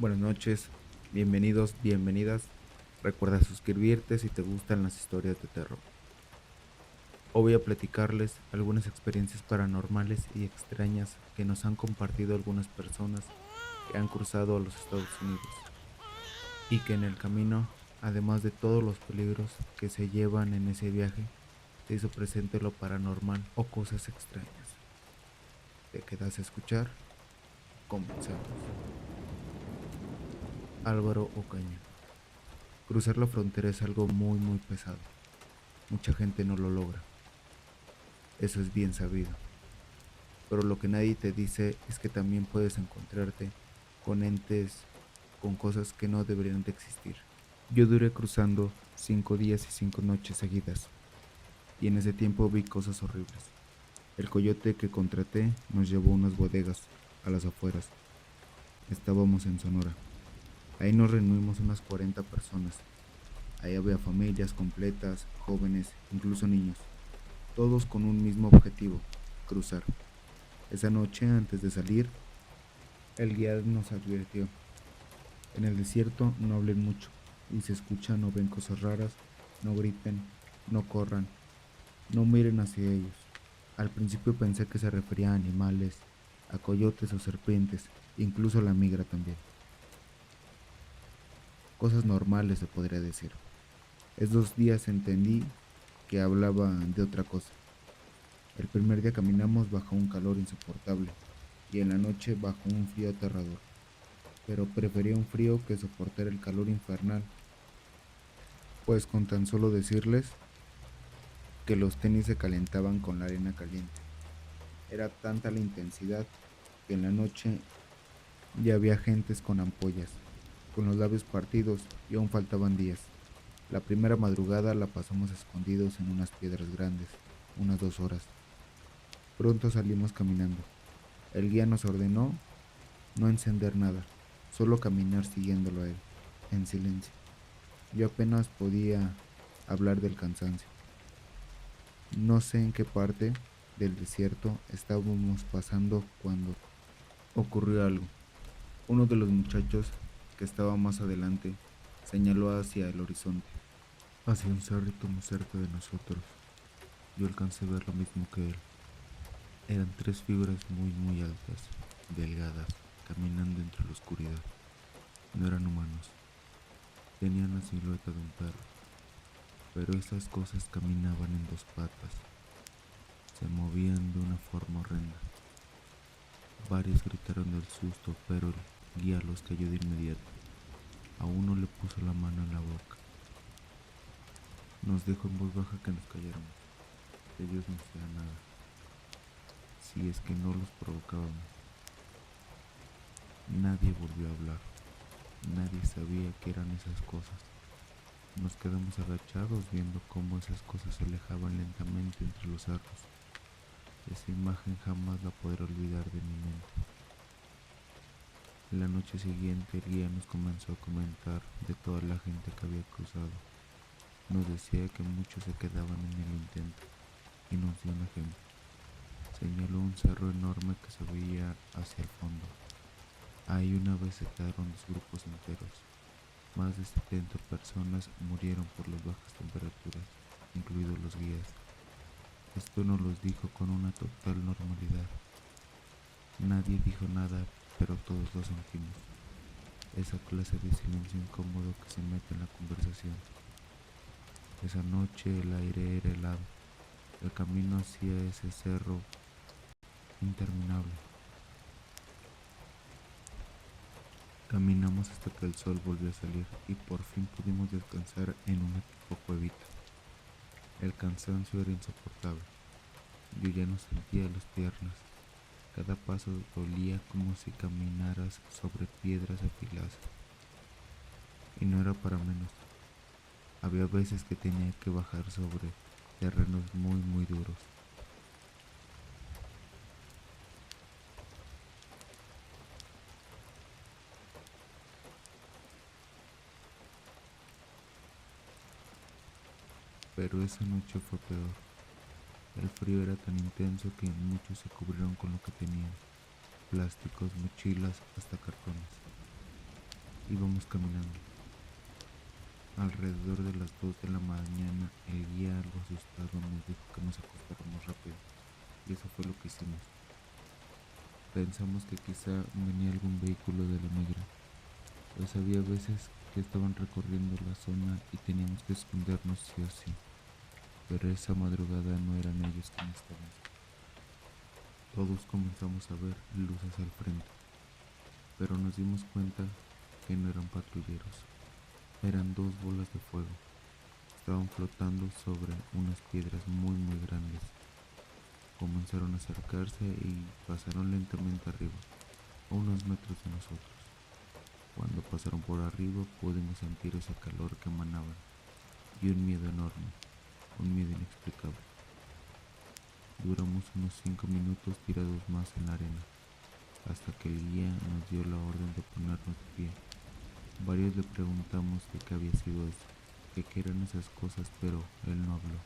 Buenas noches, bienvenidos, bienvenidas. Recuerda suscribirte si te gustan las historias de terror. Hoy voy a platicarles algunas experiencias paranormales y extrañas que nos han compartido algunas personas que han cruzado a los Estados Unidos y que en el camino, además de todos los peligros que se llevan en ese viaje, se hizo presente lo paranormal o cosas extrañas. ¿Te quedas a escuchar? Comencemos. Álvaro Ocaña. Cruzar la frontera es algo muy pesado. Mucha gente no lo logra. Eso es bien sabido. Pero lo que nadie te dice es que también puedes encontrarte con entes, con cosas que no deberían de existir. Yo duré cruzando 5 días y 5 noches seguidas, y en ese tiempo vi cosas horribles. El coyote que contraté nos llevó a unas bodegas a las afueras. Estábamos en Sonora. Ahí nos reunimos unas 40 personas. Ahí había familias completas, jóvenes, incluso niños, todos con un mismo objetivo: cruzar. Esa noche, antes de salir, el guía nos advirtió: en el desierto no hablen mucho, y si escuchan o ven cosas raras, no griten, no corran, no miren hacia ellos. Al principio pensé que se refería a animales, a coyotes o serpientes, incluso a la migra también. Cosas normales se podría decir. Esos días entendí que hablaba de otra cosa. El primer día caminamos bajo un calor insoportable y en la noche bajo un frío aterrador, pero prefería un frío que soportar el calor infernal, pues con tan solo decirles que los tenis se calentaban con la arena caliente. Era tanta la intensidad que en la noche ya había gentes con ampollas, con los labios partidos, y aún faltaban días. La primera madrugada la pasamos escondidos en unas piedras grandes, unas 2 horas. Pronto salimos caminando. El guía nos ordenó no encender nada, solo caminar siguiéndolo a él, en silencio. Yo apenas podía hablar del cansancio. No sé en qué parte del desierto estábamos pasando cuando ocurrió algo. Uno de los muchachos que estaba más adelante señaló hacia el horizonte, hacia un cerrito muy cerca de nosotros. Yo alcancé a ver lo mismo que él. Eran tres figuras muy altas, delgadas, caminando entre la oscuridad. No eran humanos, tenían la silueta de un perro, pero esas cosas caminaban en dos patas, se movían de una forma horrenda. Varios gritaron del susto, pero el guía los cayó de inmediato. A uno le puso la mano en la boca. Nos dijo en voz baja que nos calláramos, que ellos no hacían nada, si es que no los provocábamos. Nadie volvió a hablar, nadie sabía qué eran esas cosas. Nos quedamos agachados viendo cómo esas cosas se alejaban lentamente entre los cerros. Esa imagen jamás la podré olvidar de mi mente. La noche siguiente el guía nos comenzó a comentar de toda la gente que había cruzado. Nos decía que muchos se quedaban en el intento y nos dio un ejemplo. Señaló un cerro enorme que se veía hacia el fondo. Ahí una vez se quedaron dos grupos enteros. Más de 70 personas murieron por las bajas temperaturas, incluidos los guías. Esto nos los dijo con una total normalidad. Nadie dijo nada, pero todos lo sentimos. Esa clase de silencio incómodo que se mete en la conversación. Esa noche el aire era helado. El camino hacia ese cerro interminable. Caminamos hasta que el sol volvió a salir y por fin pudimos descansar en una tipo cuevita. El cansancio era insoportable. Yo ya no sentía las piernas. Cada paso dolía como si caminaras sobre piedras afiladas. Y no era para menos. Había veces que tenía que bajar sobre terrenos muy duros. Pero esa noche fue peor. El frío era tan intenso que muchos se cubrieron con lo que tenían: plásticos, mochilas, hasta cartones. Íbamos caminando. Alrededor de las 2 de la mañana, el guía, algo asustado, nos dijo que nos acostáramos rápido, y eso fue lo que hicimos. Pensamos que quizá venía algún vehículo de la migra, pues había veces que estaban recorriendo la zona y teníamos que escondernos sí o sí, pero esa madrugada no eran ellos quienes estaban cerca. Todos comenzamos a ver luces al frente, pero nos dimos cuenta que no eran patrulleros, eran dos bolas de fuego. Estaban flotando sobre unas piedras muy grandes. Comenzaron a acercarse y pasaron lentamente arriba, a unos metros de nosotros. Cuando pasaron por arriba pudimos sentir ese calor que emanaban y un miedo enorme, un miedo inexplicable. Duramos unos 5 minutos tirados más en la arena, hasta que el guía nos dio la orden de ponernos de pie. Varios le preguntamos de qué había sido eso, que qué eran esas cosas, pero él no habló.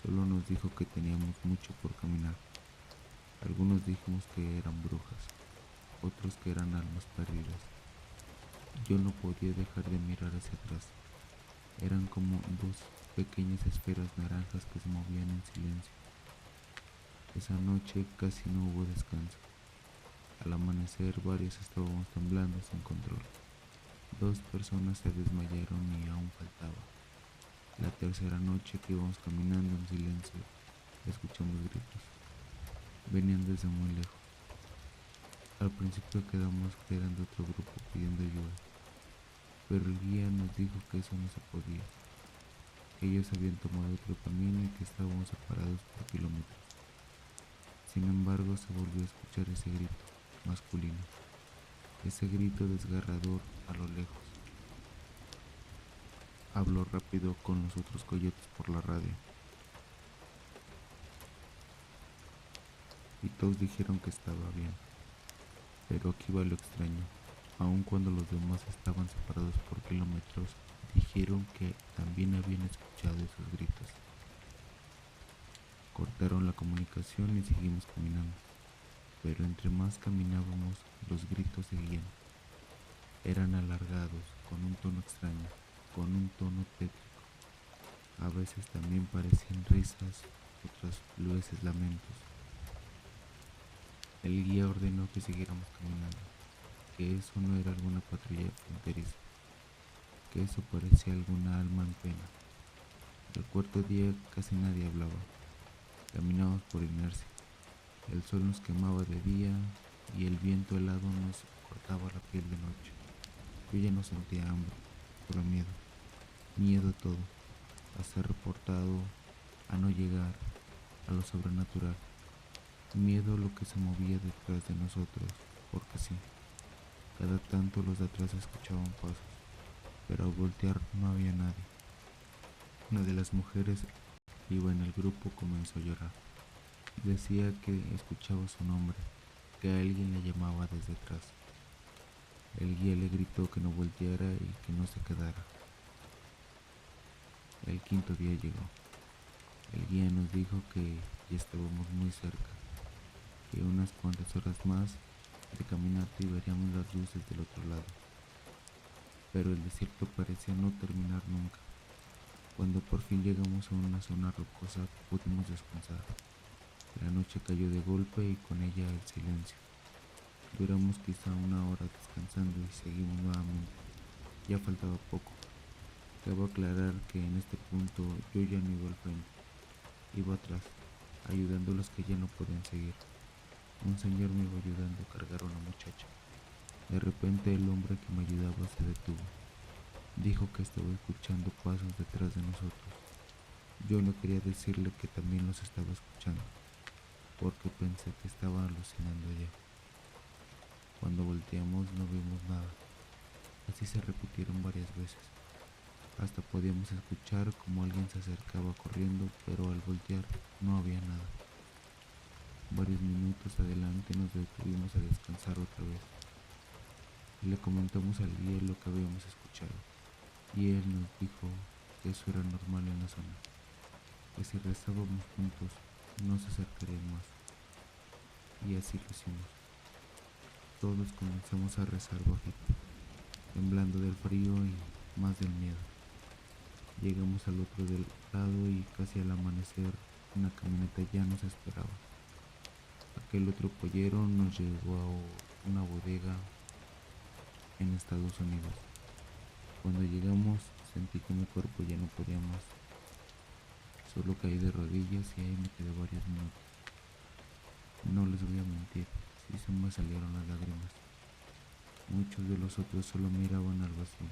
Solo nos dijo que teníamos mucho por caminar. Algunos dijimos que eran brujas, otros que eran almas perdidas. Yo no podía dejar de mirar hacia atrás. Eran como dos pequeñas esferas naranjas que se movían en silencio. Esa noche casi no hubo descanso. Al amanecer varios estábamos temblando sin control. 2 personas se desmayaron y aún faltaba. La tercera noche que íbamos caminando en silencio, escuchamos gritos. Venían desde muy lejos. Al principio quedamos que eran de otro grupo pidiendo ayuda, pero el guía nos dijo que eso no se podía, que ellos habían tomado otro camino y que estábamos separados por kilómetros. Sin embargo, se volvió a escuchar ese grito masculino, ese grito desgarrador a lo lejos. Habló rápido con los otros coyotes por la radio, y todos dijeron que estaba bien. Pero aquí va lo extraño. Aun cuando los demás estaban separados por kilómetros, dijeron que también habían escuchado esos gritos. Cortaron la comunicación y seguimos caminando, pero entre más caminábamos, los gritos seguían. Eran alargados, con un tono extraño, con un tono tétrico. A veces también parecían risas, otras veces lamentos. El guía ordenó que siguiéramos caminando, que eso no era alguna patrulla fronteriza, que eso parecía alguna alma en pena. El cuarto día casi nadie hablaba. Caminábamos por inercia. El sol nos quemaba de día y el viento helado nos cortaba la piel de noche. Yo ya no sentía hambre, solo miedo. Miedo a todo, a ser reportado, a no llegar, a lo sobrenatural. Miedo a lo que se movía detrás de nosotros, porque sí, cada tanto los de atrás escuchaban pasos, pero al voltear no había nadie. Una de las mujeres que iba en el grupo comenzó a llorar. Decía que escuchaba su nombre, que alguien le llamaba desde atrás. El guía le gritó que no volteara y que no se quedara. El quinto día llegó. El guía nos dijo que ya estábamos muy cerca, que unas cuantas horas más de caminata y veríamos las luces del otro lado. Pero el desierto parecía no terminar nunca. Cuando por fin llegamos a una zona rocosa pudimos descansar. La noche cayó de golpe y con ella el silencio. Duramos quizá una hora descansando y seguimos nuevamente. Ya faltaba poco. Cabe aclarar que en este punto yo ya no iba al frente, iba atrás, ayudando a los que ya no podían seguir. Un señor me iba ayudando a cargar a una muchacha. De repente el hombre que me ayudaba se detuvo. Dijo que estaba escuchando pasos detrás de nosotros. Yo no quería decirle que también los estaba escuchando, porque pensé que estaba alucinando ya. Cuando volteamos no vimos nada. Así se repitieron varias veces. Hasta podíamos escuchar como alguien se acercaba corriendo, pero al voltear no había nada. Varios minutos adelante nos detuvimos a descansar otra vez. Le comentamos al guía lo que habíamos escuchado, y él nos dijo que eso era normal en la zona, que si rezábamos juntos no se acercarían más. Y así lo hicimos. Todos comenzamos a rezar bajito. temblando del frío y más del miedo. Llegamos al otro del lado y casi al amanecer una camioneta ya nos esperaba. Aquel otro pollero nos llevó a una bodega en Estados Unidos. Cuando llegamos sentí que mi cuerpo ya no podía más. Solo caí de rodillas y ahí me quedé varios minutos. No les voy a mentir, sí se me salieron las lágrimas. Muchos de los otros solo miraban al vacío.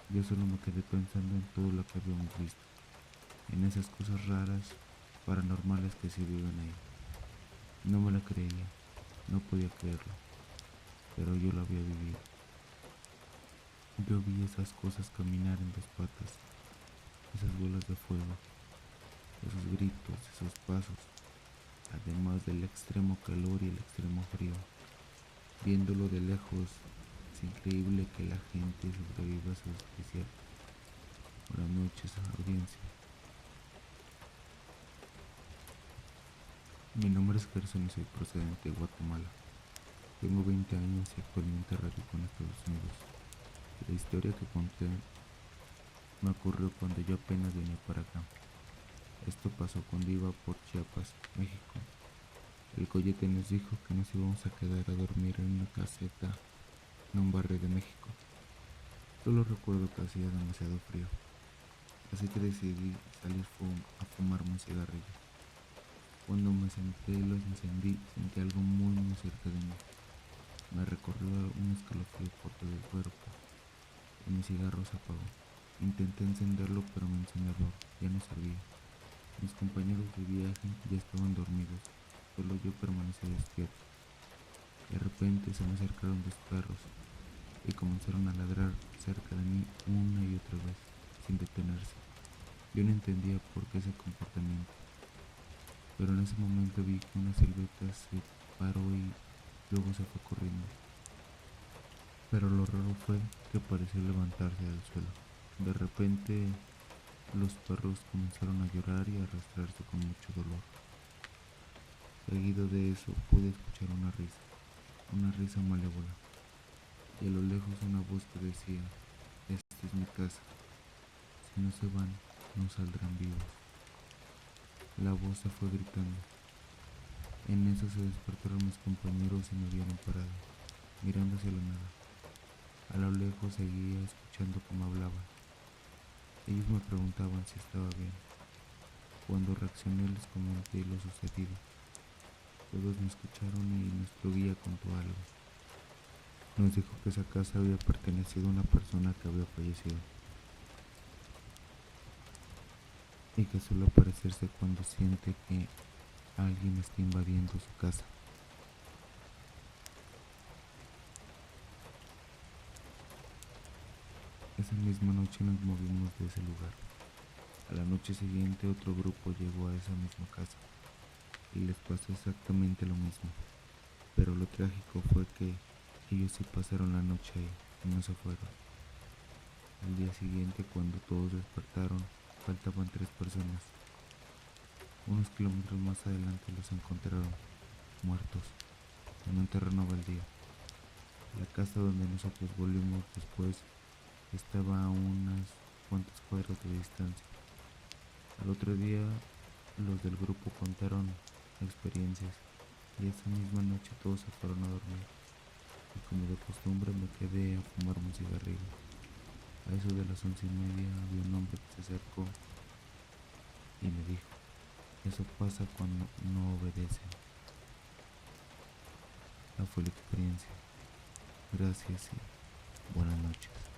Yo solo me quedé pensando en todo lo que habíamos visto, en esas cosas raras, paranormales que se viven ahí. No me la creía, no podía creerlo, pero yo lo había vivido. Yo vi esas cosas caminar en dos patas, esas bolas de fuego, esos gritos, esos pasos, además del extremo calor y el extremo frío. Viéndolo de lejos, es increíble que la gente sobreviva a su especial. Buenas noches, audiencia. Mi nombre es Gerson y soy procedente de Guatemala. Tengo 20 años y actualmente radico en Estados Unidos. La historia que conté me ocurrió cuando yo apenas venía para acá. Esto pasó cuando iba por Chiapas, México. El coyote nos dijo que nos íbamos a quedar a dormir en una caseta en un barrio de México. Solo recuerdo que hacía demasiado frío, así que decidí salir a fumarme un cigarrillo. Cuando me senté y los encendí, sentí algo muy cerca de mí. Me recorrió un escalofrío por todo el cuerpo y mi cigarro se apagó. Intenté encenderlo, pero mi encendedor ya no servía. Mis compañeros de viaje ya estaban dormidos, solo yo permanecí despierto. De repente se me acercaron dos perros y comenzaron a ladrar cerca de mí una y otra vez, sin detenerse. Yo no entendía por qué ese comportamiento, pero en ese momento vi que una silueta se paró y luego se fue corriendo. Pero lo raro fue que pareció levantarse del suelo. De repente, los perros comenzaron a llorar y a arrastrarse con mucho dolor. Seguido de eso, pude escuchar una risa malévola, y a lo lejos una voz que decía: esta es mi casa, si no se van, no saldrán vivos. La voz se fue gritando. En eso se despertaron mis compañeros y me vieron parado, mirando hacia la nada. A lo lejos seguía escuchando cómo hablaban. Ellos me preguntaban si estaba bien. Cuando reaccioné les comenté lo sucedido. Todos me escucharon y nuestro guía contó algo. Nos dijo que esa casa había pertenecido a una persona que había fallecido y que suele aparecerse cuando siente que alguien está invadiendo su casa. Esa misma noche nos movimos de ese lugar. A la noche siguiente otro grupo llegó a esa misma casa y les pasó exactamente lo mismo, pero lo trágico fue que ellos sí pasaron la noche ahí y no se fueron. Al día siguiente, cuando todos despertaron, faltaban 3 personas. Unos kilómetros más adelante los encontraron muertos en un terreno baldío. La casa donde nosotros volvimos después estaba a unas cuantas cuadras de distancia. Al otro día, los del grupo contaron experiencias y esa misma noche todos se fueron a dormir. Y como de costumbre me quedé a fumar un cigarrillo. A eso de las 11:30 había un hombre que se acercó y me dijo: eso pasa cuando no obedecen. Esa fue la experiencia. Gracias y buenas noches.